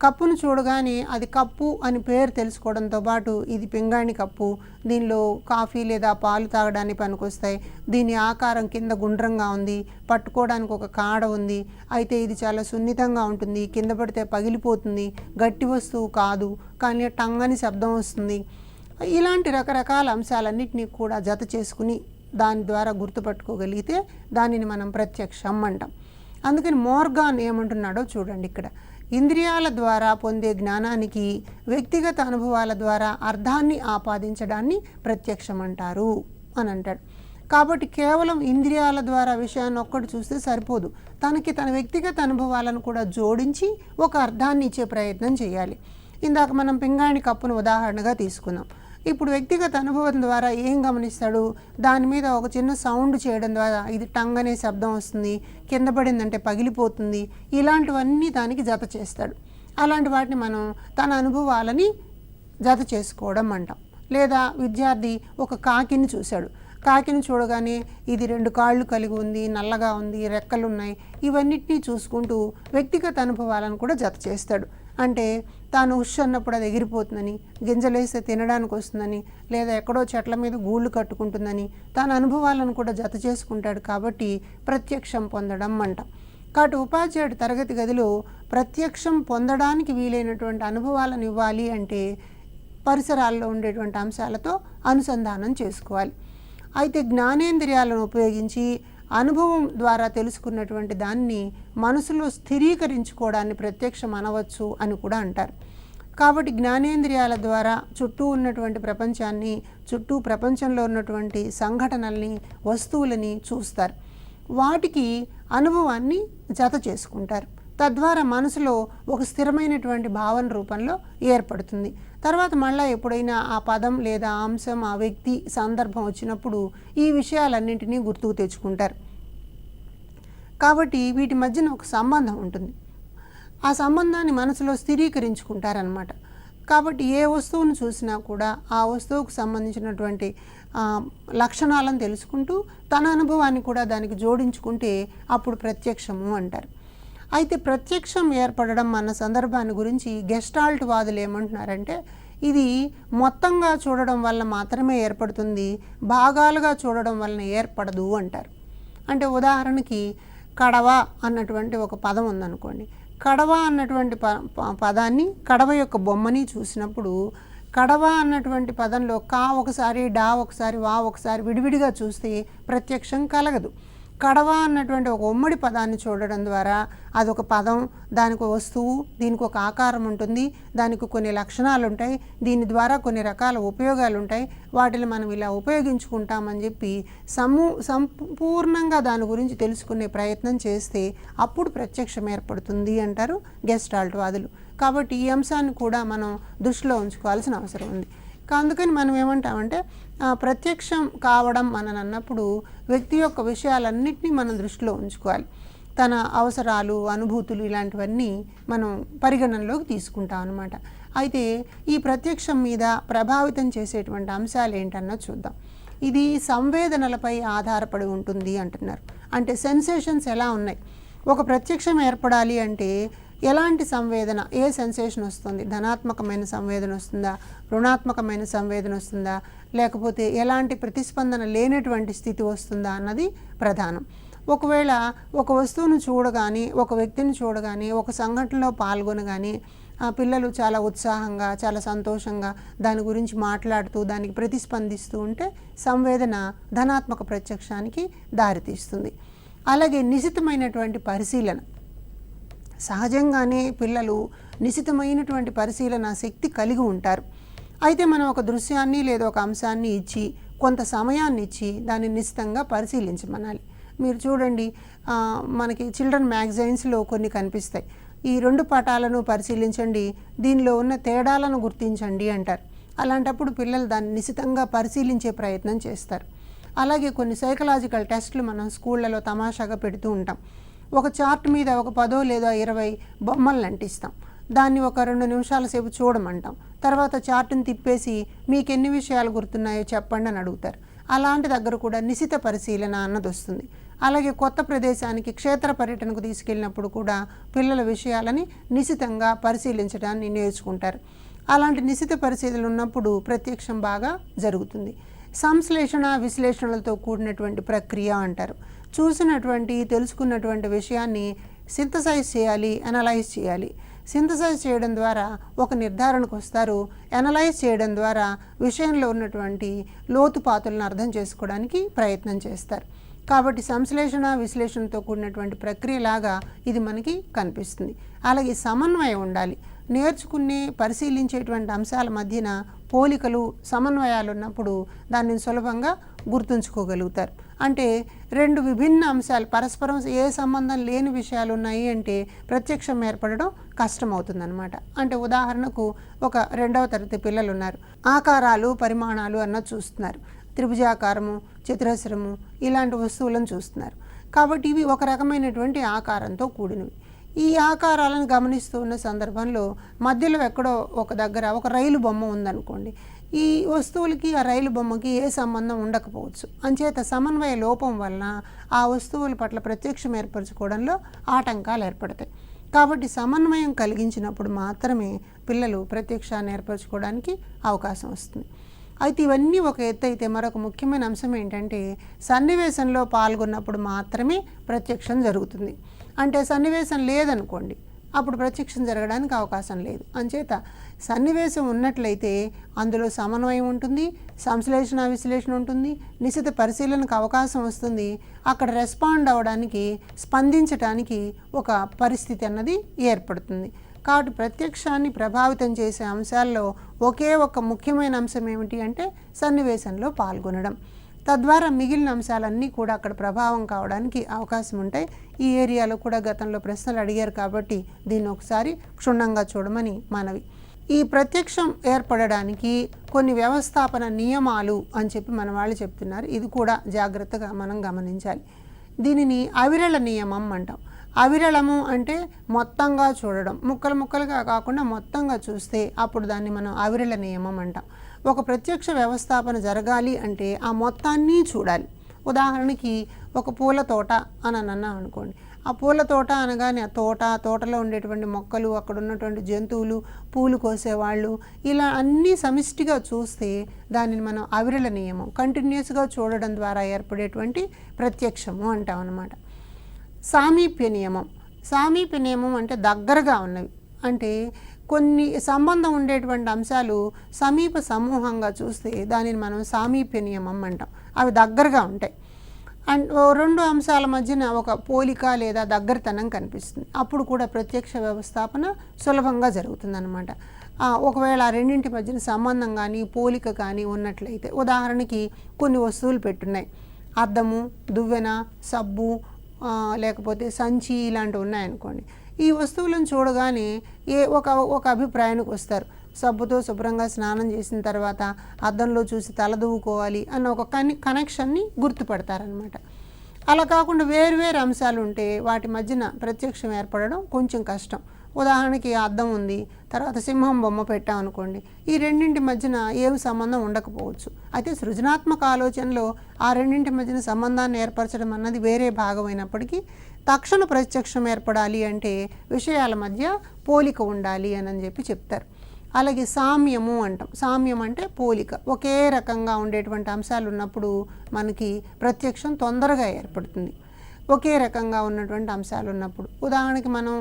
కప్పును చూడగానే అది కప్పు అని పేరు తెలుసుకోవడంతో పాటు ఇది పింగాణి కప్పు, దీనిలో కాఫీ లేదా పాలు తాగడానికి పనికొస్తాయి, దీని ఆకారం కింద గుండ్రంగా ఉంది, పట్టుకోవడానికి ఒక కాడ ఉంది, అయితే ఇది చాలా సున్నితంగా ఉంటుంది, కింద పడితే పగిలిపోతుంది, గట్టి వస్తువు కాదు, కానీ టంగని శబ్దం వస్తుంది. ఇలాంటి రకరకాల అంశాలన్నింటినీ కూడా జత చేసుకుని దాని ద్వారా గుర్తుపట్టుకోగలిగితే దానిని మనం ప్రత్యక్షం అంటాం. అందుకని మోర్గాన్ ఏమంటున్నాడో చూడండి ఇక్కడ. ఇంద్రియాల ద్వారా పొందే జ్ఞానానికి వ్యక్తిగత అనుభవాల ద్వారా అర్థాన్ని ఆపాదించడాన్ని ప్రత్యక్షం అంటారు అని అంటాడు. కాబట్టి కేవలం ఇంద్రియాల ద్వారా విషయాన్ని ఒక్కటి చూస్తే సరిపోదు, తన వ్యక్తిగత అనుభవాలను కూడా జోడించి ఒక అర్థాన్ని ఇచ్చే ప్రయత్నం చేయాలి. ఇందాక మనం పింగాణి కప్పును ఉదాహరణగా తీసుకున్నాం. ఇప్పుడు వ్యక్తిగత అనుభవం ద్వారా ఏం గమనిస్తాడు, దాని మీద ఒక చిన్న సౌండ్ చేయడం ద్వారా ఇది టంగ్ అనే శబ్దం వస్తుంది, కింద పడిందంటే పగిలిపోతుంది, ఇలాంటివన్నీ దానికి జత చేస్తాడు. అలాంటి వాటిని మనం తన అనుభవాలని జత చేసుకోవడం అంటాం. లేదా విద్యార్థి ఒక కాకిని చూశాడు, కాకిని చూడగానే ఇది 2 కాళ్ళు కలిగి ఉంది, నల్లగా ఉంది, రెక్కలు ఉన్నాయి, ఇవన్నిటినీ చూసుకుంటూ వ్యక్తిగత అనుభవాలను కూడా జత చేస్తాడు. అంటే తాను ఉష్ అన్నప్పుడు అది ఎగిరిపోతుందని, గింజలేస్తే తినడానికి వస్తుందని, లేదా ఎక్కడో చెట్ల మీద గూళ్ళు కట్టుకుంటుందని తన అనుభవాలను కూడా జత చేసుకుంటాడు. కాబట్టి ప్రత్యక్షం పొందడం అంటాం. కాబట్టి ఉపాధ్యాయుడు తరగతి గదిలో ప్రత్యక్షం పొందడానికి వీలైనటువంటి అనుభవాలను ఇవ్వాలి అంటే పరిసరాల్లో ఉండేటువంటి అంశాలతో అనుసంధానం చేసుకోవాలి. అయితే జ్ఞానేంద్రియాలను ఉపయోగించి అనుభవం ద్వారా తెలుసుకున్నటువంటి దాన్ని మనసులో స్థిరీకరించుకోవడాన్ని ప్రత్యక్షం అనవచ్చు అని కూడా అంటారు. కాబట్టి జ్ఞానేంద్రియాల ద్వారా చుట్టూ ఉన్నటువంటి ప్రపంచాన్ని, చుట్టూ ప్రపంచంలో ఉన్నటువంటి సంఘటనల్ని, వస్తువులని చూస్తారు, వాటికి అనుభవాన్ని జత చేసుకుంటారు. తద్వారా మనసులో ఒక స్థిరమైనటువంటి భావన రూపంలో ఏర్పడుతుంది. తర్వాత మళ్ళీ ఎప్పుడైనా ఆ పదం లేదా అంశం, ఆ వ్యక్తి, సందర్భం వచ్చినప్పుడు ఈ విషయాలన్నింటినీ గుర్తుకు తెచ్చుకుంటారు. కాబట్టి వీటి మధ్యన ఒక సంబంధం ఉంటుంది. ఆ సంబంధాన్ని మనసులో స్థిరీకరించుకుంటారనమాట. కాబట్టి ఏ వస్తువును చూసినా కూడా ఆ వస్తువుకు సంబంధించినటువంటి లక్షణాలను తెలుసుకుంటూ తన అనుభవాన్ని కూడా దానికి జోడించుకుంటే అప్పుడు ప్రత్యక్షము అంటారు. అయితే ప్రత్యక్షం ఏర్పడడం అన్న సందర్భాన్ని గురించి గెస్టాల్ట్ వాదులు ఏమంటున్నారంటే ఇది మొత్తంగా చూడడం వల్ల మాత్రమే ఏర్పడుతుంది, భాగాలుగా చూడడం వలన ఏర్పడదు అంటారు. అంటే ఉదాహరణకి కడవ అన్నటువంటి ఒక పదం ఉందనుకోండి. కడవ అన్నటువంటి పదాన్ని, కడవ యొక్క బొమ్మని చూసినప్పుడు కడవ అన్నటువంటి పదంలో కా ఒకసారి, డా ఒకసారి, వా ఒకసారి విడివిడిగా చూస్తే ప్రత్యక్షం కలగదు. కడవ అన్నటువంటి ఒక ఉమ్మడి పదాన్ని చూడడం ద్వారా అదొక పదం, దానికి ఒక వస్తువు, దీనికి ఒక ఆకారం ఉంటుంది, దానికి కొన్ని లక్షణాలు ఉంటాయి, దీని ద్వారా కొన్ని రకాల ఉపయోగాలు ఉంటాయి, వాటిని మనం ఇలా ఉపయోగించుకుంటామని చెప్పి సంపూర్ణంగా దాని గురించి తెలుసుకునే ప్రయత్నం చేస్తే అప్పుడు ప్రత్యక్షం ఏర్పడుతుంది అంటారు గెస్టాల్ట్ వాదులు. కాబట్టి ఈ అంశాన్ని కూడా మనం దృష్టిలో ఉంచుకోవాల్సిన అవసరం ఉంది. అందుకని మనం ఏమంటామంటే ప్రత్యక్షం కావడం అని అన్నప్పుడు వ్యక్తి యొక్క విషయాలన్నింటినీ మనం దృష్టిలో ఉంచుకోవాలి. తన అవసరాలు, అనుభూతులు ఇలాంటివన్నీ మనం పరిగణనలోకి తీసుకుంటాం అన్నమాట. అయితే ఈ ప్రత్యక్షం మీద ప్రభావితం చేసేటువంటి అంశాలు ఏంటన్నది చూద్దాం. ఇది సంవేదనలపై ఆధారపడి ఉంటుంది అంటున్నారు. అంటే సెన్సేషన్స్ ఎలా ఉన్నాయి, ఒక ప్రత్యక్షం ఏర్పడాలి అంటే ఎలాంటి సంవేదన, ఏ సెన్సేషన్ వస్తుంది, ధనాత్మకమైన సంవేదన వస్తుందా, రుణాత్మకమైన సంవేదన వస్తుందా, లేకపోతే ఎలాంటి ప్రతిస్పందన లేనటువంటి స్థితి వస్తుందా అన్నది ప్రధానం. ఒకవేళ ఒక వస్తువును చూడగానే, ఒక వ్యక్తిని చూడగానే, ఒక సంఘటనలో పాల్గొనగానే పిల్లలు చాలా ఉత్సాహంగా, చాలా సంతోషంగా దాని గురించి మాట్లాడుతూ దానికి ప్రతిస్పందిస్తూ ఉంటే సంవేదన ధనాత్మక ప్రత్యక్షానికి దారితీస్తుంది. అలాగే నిశితమైనటువంటి పరిశీలన, సహజంగానే పిల్లలు నిశితమైనటువంటి పరిశీలన శక్తి కలిగి ఉంటారు. అయితే మనం ఒక దృశ్యాన్ని లేదా ఒక అంశాన్ని ఇచ్చి కొంత సమయాన్ని ఇచ్చి దాన్ని నిశితంగా పరిశీలించమనాలి. మీరు చూడండి, మనకి చిల్డ్రన్ మ్యాగజైన్స్లో కొన్ని కనిపిస్తాయి. ఈ 2 పటాలను పరిశీలించండి, దీనిలో ఉన్న తేడాలను గుర్తించండి అంటారు. అలాంటప్పుడు పిల్లలు దాన్ని నిశితంగా పరిశీలించే ప్రయత్నం చేస్తారు. అలాగే కొన్ని సైకలాజికల్ టెస్టులు మనం స్కూళ్ళలో తమాషాగా పెడుతూ ఉంటాం. ఒక చార్ట్ మీద ఒక 10 లేదా 20 బొమ్మలను అంటిస్తాం. దాన్ని ఒక 2 నిమిషాల సేపు చూడమంటాం. తర్వాత చార్టుని తిప్పేసి మీకు ఎన్ని విషయాలు గుర్తున్నాయో చెప్పండి అని అడుగుతారు. అలాంటి దగ్గర కూడా నిశిత పరిశీలన అన్నది వస్తుంది. అలాగే కొత్త ప్రదేశానికి క్షేత్ర పర్యటనకు తీసుకెళ్ళినప్పుడు కూడా పిల్లల విషయాలని నిశితంగా పరిశీలించడాన్ని నేర్చుకుంటారు. అలాంటి నిశిత పరిశీలన ఉన్నప్పుడు ప్రత్యక్షం బాగా జరుగుతుంది. సంశ్లేషణ, విశ్లేషణలతో కూడినటువంటి ప్రక్రియ అంటారు. చూసినటువంటి, తెలుసుకున్నటువంటి విషయాన్ని సింథసైజ్ చేయాలి, అనలైజ్ చేయాలి. సింథసైజ్ చేయడం ద్వారా ఒక నిర్ధారణకు వస్తారు. అనలైజ్ చేయడం ద్వారా విషయంలో ఉన్నటువంటి లోతుపాతులను అర్థం చేసుకోవడానికి ప్రయత్నం చేస్తారు. కాబట్టి సంశ్లేషణ, విశ్లేషణతో కూడినటువంటి ప్రక్రియలాగా ఇది మనకి కనిపిస్తుంది. అలాగే సమన్వయం ఉండాలి. నేర్చుకునే, పరిశీలించేటువంటి అంశాల మధ్యన పోలికలు, సమన్వయాలు ఉన్నప్పుడు దాన్ని సులభంగా గుర్తుంచుకోగలుగుతారు. అంటే 2 విభిన్న అంశాలు పరస్పరం ఏ సంబంధం లేని విషయాలు ఉన్నాయి అంటే ప్రత్యక్షం ఏర్పడడం కష్టమవుతుందన్నమాట. అంటే ఉదాహరణకు ఒక 2వ తరగతి పిల్లలు ఉన్నారు, ఆకారాలు, పరిమాణాలు అన్నది చూస్తున్నారు. త్రిభుజాకారము, చతురస్రము ఇలాంటి వస్తువులను చూస్తున్నారు. కాబట్టి ఇవి ఒక రకమైనటువంటి ఆకారంతో కూడినవి. ఈ ఆకారాలను గమనిస్తూ ఉన్న సందర్భంలో మధ్యలో ఎక్కడో ఒక దగ్గర ఒక రైలు బొమ్మ ఉందనుకోండి. ఈ వస్తువులకి ఆ రైలు బొమ్మకి ఏ సంబంధం ఉండకపోవచ్చు. అంచేత సమన్వయ లోపం వలన ఆ వస్తువుల పట్ల ప్రత్యక్షం ఏర్పరచుకోవడంలో ఆటంకాలు ఏర్పడతాయి. కాబట్టి సమన్వయం కలిగించినప్పుడు మాత్రమే పిల్లలు ప్రత్యక్షాన్ని ఏర్పరచుకోవడానికి అవకాశం వస్తుంది. అయితే ఇవన్నీ ఒక ఎత్తు అయితే మరొక ముఖ్యమైన అంశం ఏంటంటే సన్నివేశంలో పాల్గొన్నప్పుడు మాత్రమే ప్రత్యక్షం జరుగుతుంది. అంటే సన్నివేశం లేదనుకోండి, అప్పుడు ప్రత్యక్షం జరగడానికి అవకాశం లేదు. అంచేత సన్నివేశం ఉన్నట్లయితే అందులో సమన్వయం ఉంటుంది, సంశ్లేషణ, విశ్లేషణ ఉంటుంది, నిశిత పరిశీలనకు అవకాశం వస్తుంది. అక్కడ రెస్పాండ్ అవ్వడానికి, స్పందించడానికి ఒక పరిస్థితి అన్నది ఏర్పడుతుంది. కాబట్టి ప్రత్యక్షాన్ని ప్రభావితం చేసే అంశాల్లో ఒకే ఒక ముఖ్యమైన అంశం ఏమిటి అంటే సన్నివేశంలో పాల్గొనడం. తద్వారా మిగిలిన అంశాలన్నీ కూడా అక్కడ ప్రభావం కావడానికి అవకాశం ఉంటాయి. ఈ ఏరియాలో కూడా గతంలో ప్రశ్నలు అడిగారు కాబట్టి దీన్ని ఒకసారి క్షుణ్ణంగా చూడమని మనవి. ఈ ప్రత్యక్షం ఏర్పడడానికి కొన్ని వ్యవస్థాపన నియమాలు అని చెప్పి మన వాళ్ళు చెప్తున్నారు. ఇది కూడా జాగ్రత్తగా మనం గమనించాలి. దీనిని అవిరళ నియమం అంటాం. అవిరళము అంటే మొత్తంగా చూడడం, ముక్కలు ముక్కలుగా కాకుండా మొత్తంగా చూస్తే అప్పుడు దాన్ని మనం అవిరళ నియమం అంటాం. ఒక ప్రత్యక్ష వ్యవస్థాపన జరగాలి అంటే ఆ మొత్తాన్ని చూడాలి. ఉదాహరణకి ఒక పూల తోట అని అన్నాం అనుకోండి. ఆ పూల తోట అనగానే ఆ తోటలో ఉండేటువంటి మొక్కలు, అక్కడ ఉన్నటువంటి జంతువులు, పూలు కోసేవాళ్ళు, ఇలా అన్నీ సమిష్టిగా చూస్తే దానిని మనం అవిరళ నియమం, కంటిన్యూస్గా చూడడం ద్వారా ఏర్పడేటువంటి ప్రత్యక్షము అంటాం అన్నమాట. సామీప్య నియమం. సామీప్య నియమం అంటే దగ్గరగా ఉన్నవి. అంటే కొన్ని సంబంధం ఉండేటువంటి అంశాలు సమీప సమూహంగా చూస్తే దానిని మనం సామీప్య నియమం అంటాం. అవి దగ్గరగా ఉంటాయి. అండ్ 2 అంశాల మధ్యన ఒక పోలిక లేదా దగ్గరతనం కనిపిస్తుంది. అప్పుడు కూడా ప్రత్యక్ష వ్యవస్థాపన సులభంగా జరుగుతుందన్నమాట. ఒకవేళ ఆ రెండింటి మధ్యన సంబంధం కానీ పోలిక కానీ ఉన్నట్లయితే, ఉదాహరణకి కొన్ని వస్తువులు పెట్టున్నాయి, అద్దము, దువ్వెన, సబ్బు, లేకపోతే సంచి ఇలాంటివి ఉన్నాయనుకోండి. ఈ వస్తువులను చూడగానే ఒక అభిప్రాయానికి వస్తారు. సబ్బుతో శుభ్రంగా స్నానం చేసిన తర్వాత అద్దంలో చూసి తలదూవుకోవాలి అన్న ఒక కనెక్షన్ని గుర్తుపడతారనమాట. అలా కాకుండా వేరు అంశాలు ఉంటే వాటి మధ్యన ప్రత్యక్షం ఏర్పడడం కొంచెం కష్టం. ఉదాహరణకి అద్దం ఉంది, తర్వాత సింహం బొమ్మ పెట్టామనుకోండి, ఈ రెండింటి మధ్యన ఏం సంబంధం ఉండకపోవచ్చు. అయితే సృజనాత్మక ఆలోచనలో ఆ రెండింటి మధ్యన సంబంధాన్ని ఏర్పరచడం అన్నది వేరే భాగమైనప్పటికీ తక్షణ ప్రత్యక్షం ఏర్పడాలి అంటే విషయాల మధ్య పోలిక ఉండాలి అని చెప్పి చెప్తారు. అలాగే సామ్యము అంటాం. సామ్యం అంటే పోలిక. ఒకే రకంగా ఉండేటువంటి అంశాలు ఉన్నప్పుడు మనకి ప్రత్యక్షం తొందరగా ఏర్పడుతుంది. ఒకే రకంగా ఉన్నటువంటి అంశాలు ఉన్నప్పుడు ఉదాహరణకి మనం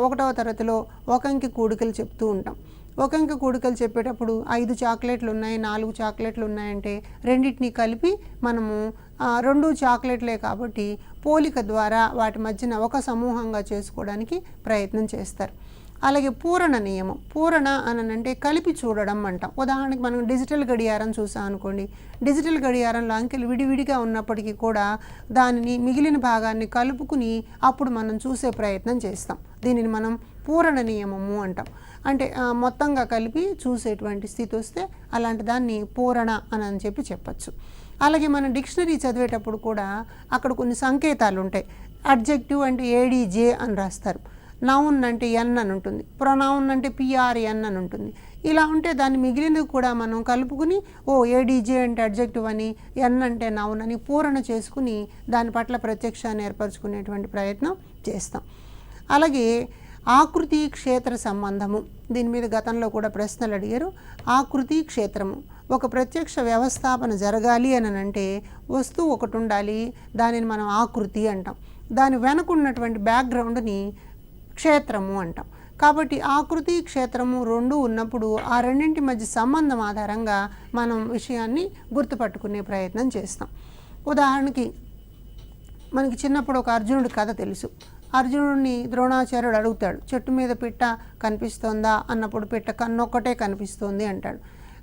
1వ తరగతిలో ఒకంకి కూడికలు చెప్తూ ఉంటాం. ఒకంకి కూడికలు చెప్పేటప్పుడు 5 చాక్లెట్లు ఉన్నాయి, 4 చాక్లెట్లు ఉన్నాయంటే రెండింటినీ కలిపి మనము 2 చాక్లెట్లే కాబట్టి పోలిక ద్వారా వాటి మధ్యన ఒక సమూహంగా చేసుకోవడానికి ప్రయత్నం చేస్తారు. అలాగే పూరణ నియమం. పూరణ అంటే కలిపి చూడడం అంటాం. ఉదాహరణకి మనం డిజిటల్ గడియారం చూసాం అనుకోండి, డిజిటల్ గడియారంలో అంకెలు విడివిడిగా ఉన్నప్పటికీ కూడా దానిని మిగిలిన భాగాన్ని కలుపుకుని అప్పుడు మనం చూసే ప్రయత్నం చేస్తాం. దీనిని మనం పూరణ నియమము అంటాం. అంటే మొత్తంగా కలిపి చూసేటువంటి స్థితి వస్తే అలాంటి దాన్ని పూరణ అని చెప్పి చెప్పచ్చు. అలాగే మనం డిక్షనరీ చదివేటప్పుడు కూడా అక్కడ కొన్ని సంకేతాలు ఉంటాయి. అడ్జెక్టివ్ అంటే ఏడీజే అని రాస్తారు, నౌన్ అంటే ఎన్ అని ఉంటుంది, ప్రొనౌన్ అంటే పిఆర్ఎన్ అని ఉంటుంది. ఇలా ఉంటే దాన్ని మిగిలినవి కూడా మనం కలుపుకుని ఏడీజే అంటే అడ్జెక్టివ్ అని, ఎన్ అంటే నౌన్ అని పూరణ చేసుకుని దాని పట్ల ప్రత్యక్షాన్ని ఏర్పరచుకునేటువంటి ప్రయత్నం చేస్తాం. అలాగే ఆకృతి క్షేత్ర సంబంధము. దీని మీద గతంలో కూడా ప్రశ్నలు అడిగారు. ఆకృతి క్షేత్రము ఒక ప్రత్యక్ష వ్యవస్థాపన జరగాలి అని అంటే వస్తువు ఒకటి ఉండాలి, దానిని మనం ఆకృతి అంటాం. దాని వెనకున్నటువంటి బ్యాక్గ్రౌండ్ని క్షేత్రము అంటాం. కాబట్టి ఆకృతి క్షేత్రము రెండు ఉన్నప్పుడు ఆ రెండింటి మధ్య సంబంధం ఆధారంగా మనం విషయాన్ని గుర్తుపట్టుకునే ప్రయత్నం చేస్తాం. ఉదాహరణకి మనకి చిన్నప్పుడు ఒక అర్జునుడి కథ తెలుసు. అర్జునుడిని ద్రోణాచార్యుడు అడుగుతాడు, చెట్టు మీద పిట్ట కనిపిస్తోందా అన్నప్పుడు పిట్ట కన్నొక్కటే కనిపిస్తోంది అంటాడు.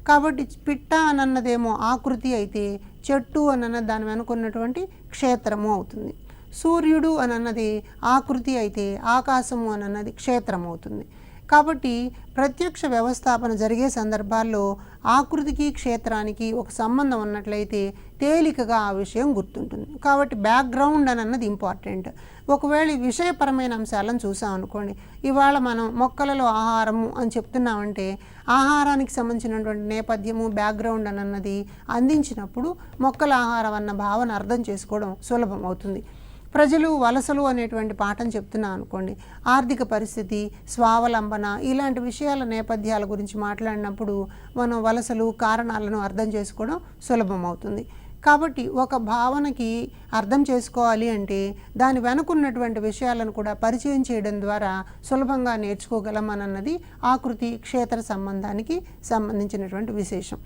కాబట్టి పిట్ట అన్నదేమో ఆకృతి అయితే చెట్టు అన్న దాని వెనుకున్నటువంటి క్షేత్రము అవుతుంది. సూర్యుడు అన్నది ఆకృతి అయితే ఆకాశము అన్నది క్షేత్రం అవుతుంది. కాబట్టి ప్రత్యక్ష వ్యవస్థాపన జరిగే సందర్భాల్లో ఆకృతికి క్షేత్రానికి ఒక సంబంధం ఉన్నట్లయితే తేలికగా ఆ విషయం గుర్తుంటుంది. కాబట్టి బ్యాక్గ్రౌండ్ అన్నది ఇంపార్టెంట్. ఒకవేళ విషయపరమైన అంశాలను చూసాం అనుకోండి, ఇవాళ మనం మొక్కలలో ఆహారము అని చెప్తున్నామంటే ఆహారానికి సంబంధించినటువంటి నేపథ్యము బ్యాక్గ్రౌండ్ అన్నది అందించినప్పుడు మొక్కల ఆహారం అన్న భావన అర్థం చేసుకోవడం సులభం అవుతుంది. ప్రజలు వలసలు అనేటువంటి పాఠం చెప్తున్నాం అనుకోండి, ఆర్థిక పరిస్థితి, స్వావలంబన ఇలాంటి విషయాల నేపథ్యాల గురించి మాట్లాడినప్పుడు మనం వలసలు కారణాలను అర్థం చేసుకోవడం సులభం అవుతుంది. కాబట్టి ఒక భావనకి అర్థం చేసుకోవాలి అంటే దాని వెనుకున్నటువంటి విషయాలను కూడా పరిచయం చేయడం ద్వారా సులభంగా నేర్చుకోగలం అన్నది ఆకృతి క్షేత్ర సంబంధానికి సంబంధించినటువంటి విశేషం.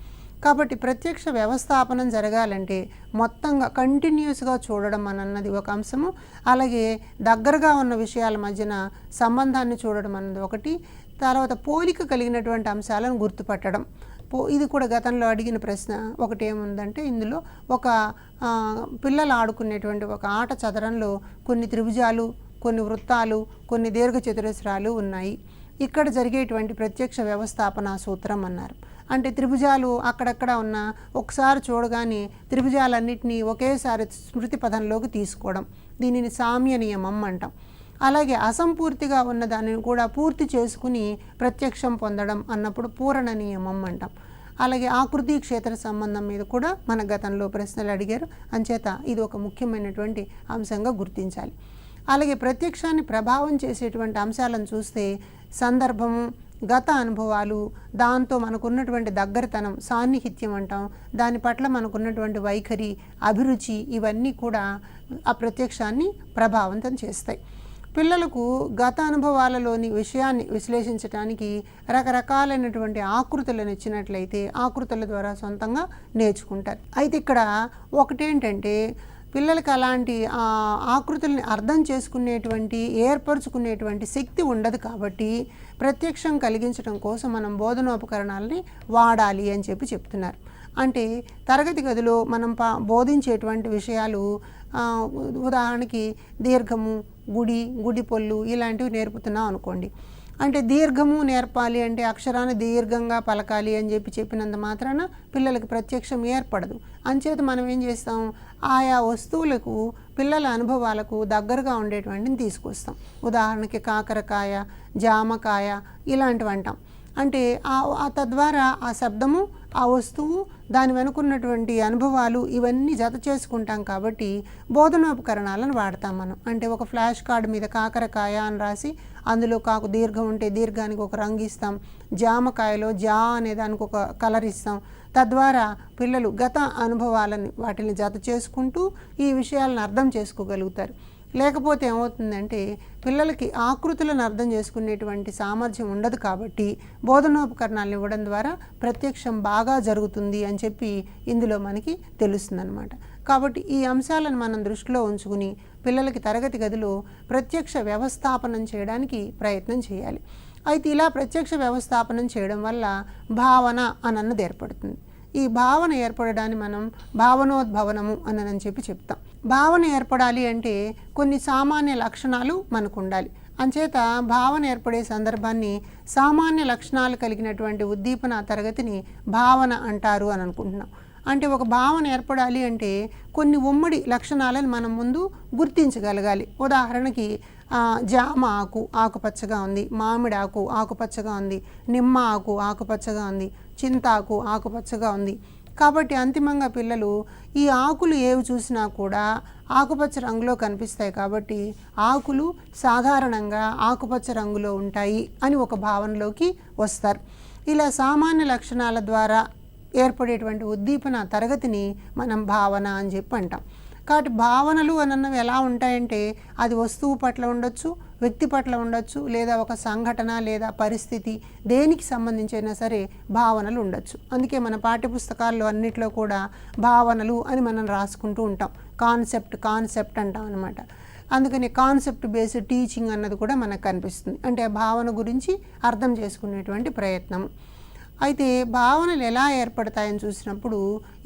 కాబట్టి ప్రత్యక్ష వ్యవస్థాపనం జరగాలంటే మొత్తంగా కంటిన్యూస్గా చూడడం అన్నది ఒక అంశము. అలాగే దగ్గరగా ఉన్న విషయాల మధ్యన సంబంధాన్ని చూడడం అన్నది ఒకటి. తర్వాత పోలిక కలిగినటువంటి అంశాలను గుర్తుపట్టడం. ఇది కూడా గతంలో అడిగిన ప్రశ్న ఒకటి ఏముందంటే, ఇందులో ఒక పిల్లలు ఆడుకునేటువంటి ఒక ఆట చదరంలో కొన్ని త్రిభుజాలు, కొన్ని వృత్తాలు, కొన్ని దీర్ఘచతురస్రాలు ఉన్నాయి. ఇక్కడ జరిగేటువంటి ప్రత్యక్ష వ్యవస్థాపన సూత్రం అన్నారు. అంటే త్రిభుజాలు అక్కడక్కడ ఉన్న ఒకసారి చూడగానే త్రిభుజాలన్నింటినీ ఒకేసారి స్మృతి పదంలోకి తీసుకోవడం, దీనిని సామ్య నియమం అంటాం. అలాగే అసంపూర్తిగా ఉన్న దానిని కూడా పూర్తి చేసుకుని ప్రత్యక్షం పొందడం అన్నప్పుడు పూరణ నియమం అంటాం. అలాగే ఆకృతి క్షేత్ర సంబంధం మీద కూడా మన గతంలో ప్రశ్నలు అడిగారు. అంచేత ఇది ఒక ముఖ్యమైనటువంటి అంశంగా గుర్తించాలి. అలాగే ప్రత్యక్షాన్ని ప్రభావం చేసేటువంటి అంశాలను చూస్తే సందర్భము, గత అనుభవాలు, దాంతో మనకున్నటువంటి దగ్గరతనం, సాన్నిహిత్యం అంటాం, దాని పట్ల మనకున్నటువంటి వైఖరి, అభిరుచి ఇవన్నీ కూడా ఆ ప్రత్యక్షాన్ని ప్రభావితం చేస్తాయి. పిల్లలకు గత అనుభవాలలోని విషయాన్ని విశ్లేషించడానికి రకరకాలైనటువంటి ఆకృతులను ఇచ్చినట్లయితే ఆకృతుల ద్వారా సొంతంగా నేర్చుకుంటారు. అయితే ఇక్కడ ఒకటేంటంటే పిల్లలకి అలాంటి ఆకృతుల్ని అర్థం చేసుకునేటువంటి ఏర్పరచుకునేటువంటి శక్తి ఉండదు. కాబట్టి ప్రత్యక్షం కలిగించడం కోసం మనం బోధనోపకరణాలని వాడాలి అని చెప్తున్నారు. అంటే తరగతి గదిలో మనం బోధించేటువంటి విషయాలు ఉదాహరణకి దీర్ఘము, గుడి పొల్లు ఇలాంటివి నేర్పుతున్నాం అనుకోండి. అంటే దీర్ఘము నేర్పాలి అంటే అక్షరాన్ని దీర్ఘంగా పలకాలి అని చెప్పినంత మాత్రాన పిల్లలకి ప్రత్యక్షం ఏర్పడదు. అంచేత మనం ఏం చేస్తాం, ఆయా వస్తువులకు పిల్లల అనుభవాలకు దగ్గరగా ఉండేటువంటిని తీసుకొస్తాం. ఉదాహరణకి కాకరకాయ, జామకాయ ఇలాంటివి అంటాం. అంటే తద్వారా ఆ శబ్దము, ఆ వస్తువు, దాని వెనుకున్నటువంటి అనుభవాలు ఇవన్నీ జత చేసుకుంటాం. కాబట్టి బోధనోపకరణాలను వాడతాం మనం. అంటే ఒక ఫ్లాష్ కార్డు మీద కాకరకాయ అని రాసి అందులో కాకు దీర్ఘం ఉంటే దీర్ఘానికి ఒక రంగు ఇస్తాం, జామకాయలో జా అనే దానికి ఒక కలర్ ఇస్తాం. తద్వారా పిల్లలు గత అనుభవాలని వాటిని జత చేసుకుంటూ ఈ విషయాలను అర్థం చేసుకోగలుగుతారు. లేకపోతే ఏమవుతుందంటే పిల్లలకి ఆకృతులను అర్థం చేసుకునేటువంటి సామర్థ్యం ఉండదు. కాబట్టి బోధనోపకరణాలను ఇవ్వడం ద్వారా ప్రత్యక్షం బాగా జరుగుతుంది అని చెప్పి ఇందులో మనకి తెలుస్తుంది అన్నమాట. కాబట్టి ఈ అంశాలను మనం దృష్టిలో ఉంచుకుని పిల్లలకి తరగతి గదిలో ప్రత్యక్ష వ్యవస్థాపనం చేయడానికి ప్రయత్నం చేయాలి. అయితే ఇలా ప్రత్యక్ష వ్యవస్థాపనం చేయడం వల్ల భావన అన్నది ఏర్పడుతుంది. ఈ భావన ఏర్పడడాన్ని మనం భావనోద్భవనము అని చెప్పి చెప్తాం. భావన ఏర్పడాలి అంటే కొన్ని సామాన్య లక్షణాలు మనకు ఉండాలి. అంచేత భావన ఏర్పడే సందర్భాన్ని సామాన్య లక్షణాలు కలిగినటువంటి ఉద్దీపన తరగతిని భావన అంటారు అని అనుకుంటున్నాం. అంటే ఒక భావన ఏర్పడాలి అంటే కొన్ని ఉమ్మడి లక్షణాలను మనం ముందు గుర్తించగలగాలి. ఉదాహరణకి జామ ఆకు ఆకుపచ్చగా ఉంది, మామిడి ఆకు ఆకుపచ్చగా ఉంది, నిమ్మ ఆకు ఆకుపచ్చగా ఉంది, చింతాకు ఆకుపచ్చగా ఉంది. కాబట్టి అంతిమంగా పిల్లలు ఈ ఆకులు ఏవి చూసినా కూడా ఆకుపచ్చ రంగులో కనిపిస్తాయి. కాబట్టి ఆకులు సాధారణంగా ఆకుపచ్చ రంగులో ఉంటాయి అని ఒక భావనలోకి వస్తారు. ఇలా సామాన్య లక్షణాల ద్వారా ఏర్పడేటువంటి ఉద్దీపన తరగతిని మనం భావన అని చెప్పి అంటాం. కాబట్టి భావనలు అన్నవి ఎలా ఉంటాయంటే అది వస్తువు పట్ల ఉండొచ్చు, వ్యక్తి పట్ల ఉండొచ్చు, లేదా ఒక సంఘటన లేదా పరిస్థితి దేనికి సంబంధించైనా సరే భావనలు ఉండొచ్చు. అందుకే మన పాఠ్యపుస్తకాల్లో అన్నిట్లో కూడా భావనలు అని మనం రాసుకుంటూ ఉంటాం. కాన్సెప్ట్ అంటాం అనమాట. అందుకని కాన్సెప్ట్ బేస్డ్ టీచింగ్ అన్నది కూడా మనకు కనిపిస్తుంది. అంటే భావన గురించి అర్థం చేసుకునేటువంటి ప్రయత్నం. అయితే భావనలు ఎలా ఏర్పడతాయని చూసినప్పుడు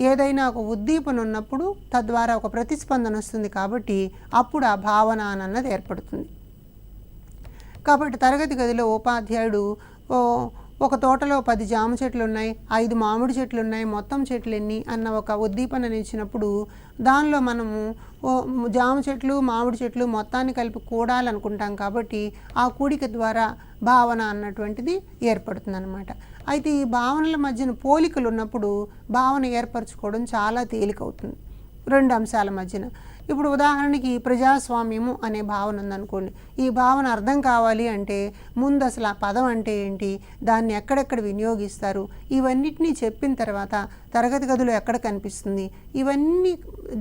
ఏదైనా ఒక ఉద్దీపన ఉన్నప్పుడు తద్వారా ఒక ప్రతిస్పందన వస్తుంది. కాబట్టి అప్పుడు ఆ భావన అన్నది ఏర్పడుతుంది. కాబట్టి తరగతి గదిలో ఉపాధ్యాయుడు ఒక తోటలో 10 జామ చెట్లు ఉన్నాయి, 5 మామిడి చెట్లు ఉన్నాయి, మొత్తం చెట్లు ఎన్ని అన్న ఒక ఉద్దీపనని ఇచ్చినప్పుడు దానిలో మనము జామ చెట్లు మామిడి చెట్లు మొత్తాన్ని కలిపి కూడాలనుకుంటాం. కాబట్టి ఆ కూడిక ద్వారా భావన అన్నటువంటిది ఏర్పడుతుంది అన్నమాట. అయితే ఈ భావనల మధ్యన పోలికలు ఉన్నప్పుడు భావన ఏర్పరచుకోవడం చాలా తేలికవుతుంది రెండు అంశాల మధ్యన. ఇప్పుడు ఉదాహరణకి ప్రజాస్వామ్యము అనే భావన ఉందనుకోండి. ఈ భావన అర్థం కావాలి అంటే ముందు అసలు ఆ పదం అంటే ఏంటి, దాన్ని ఎక్కడెక్కడ వినియోగిస్తారు, ఇవన్నిటినీ చెప్పిన తర్వాత తరగతి గదిలో ఎక్కడ కనిపిస్తుంది, ఇవన్నీ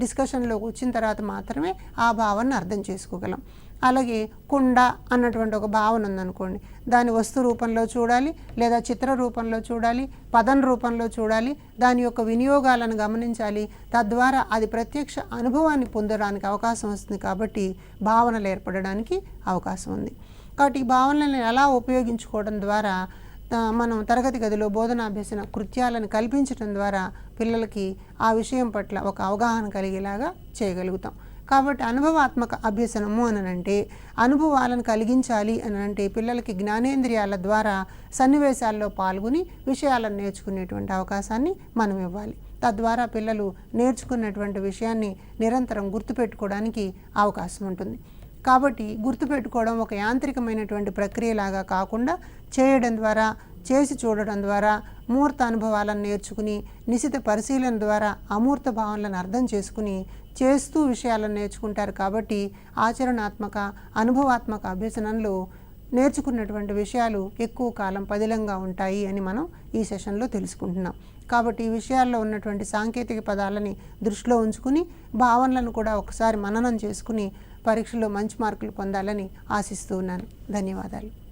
డిస్కషన్లోకి వచ్చిన తర్వాత మాత్రమే ఆ భావనను అర్థం చేసుకోగలం. అలాగే కుండ అన్నటువంటి ఒక భావన ఉందనుకోండి, దాని వస్తు రూపంలో చూడాలి, లేదా చిత్ర రూపంలో చూడాలి, పదం రూపంలో చూడాలి, దాని యొక్క వినియోగాలను గమనించాలి. తద్వారా అది ప్రత్యక్ష అనుభవాన్ని పొందడానికి అవకాశం వస్తుంది. కాబట్టి భావనలు ఏర్పడడానికి అవకాశం ఉంది. కాబట్టి ఈ భావనలను ఎలా ఉపయోగించుకోవడం ద్వారా మనం తరగతి గదిలో బోధనాభ్యసన కృత్యాలను కల్పించడం ద్వారా పిల్లలకి ఆ విషయం పట్ల ఒక అవగాహన కలిగేలాగా చేయగలుగుతాం. కాబట్టి అనుభవాత్మక అభ్యసనము అనంటే అనుభవాలను కలిగించాలి అనంటే పిల్లలకి జ్ఞానేంద్రియాల ద్వారా సన్నివేశాల్లో పాల్గొని విషయాలను నేర్చుకునేటువంటి అవకాశాన్ని మనం ఇవ్వాలి. తద్వారా పిల్లలు నేర్చుకున్నటువంటి విషయాన్ని నిరంతరం గుర్తుపెట్టుకోవడానికి అవకాశం ఉంటుంది. కాబట్టి గుర్తుపెట్టుకోవడం ఒక యాంత్రికమైనటువంటి ప్రక్రియలాగా కాకుండా చేయడం ద్వారా, చేసి చూడడం ద్వారా, మూర్త అనుభవాలను నేర్చుకుని నిశిత పరిశీలన ద్వారా అమూర్త భావనలను అర్థం చేసుకుని చేస్తూ విషయాలను నేర్చుకుంటారు. కాబట్టి ఆచరణాత్మక అనుభవాత్మక అభ్యసనంలో నేర్చుకున్నటువంటి విషయాలు ఎక్కువ కాలం పదిలంగా ఉంటాయి అని మనం ఈ సెషన్లో తెలుసుకుంటున్నాం. కాబట్టి ఈ విషయాల్లో ఉన్నటువంటి సాంకేతిక పదాలని దృష్టిలో ఉంచుకుని భావనలను కూడా ఒకసారి మననం చేసుకుని పరీక్షలో మంచి మార్కులు పొందాలని ఆశిస్తూ ఉన్నాను. ధన్యవాదాలు.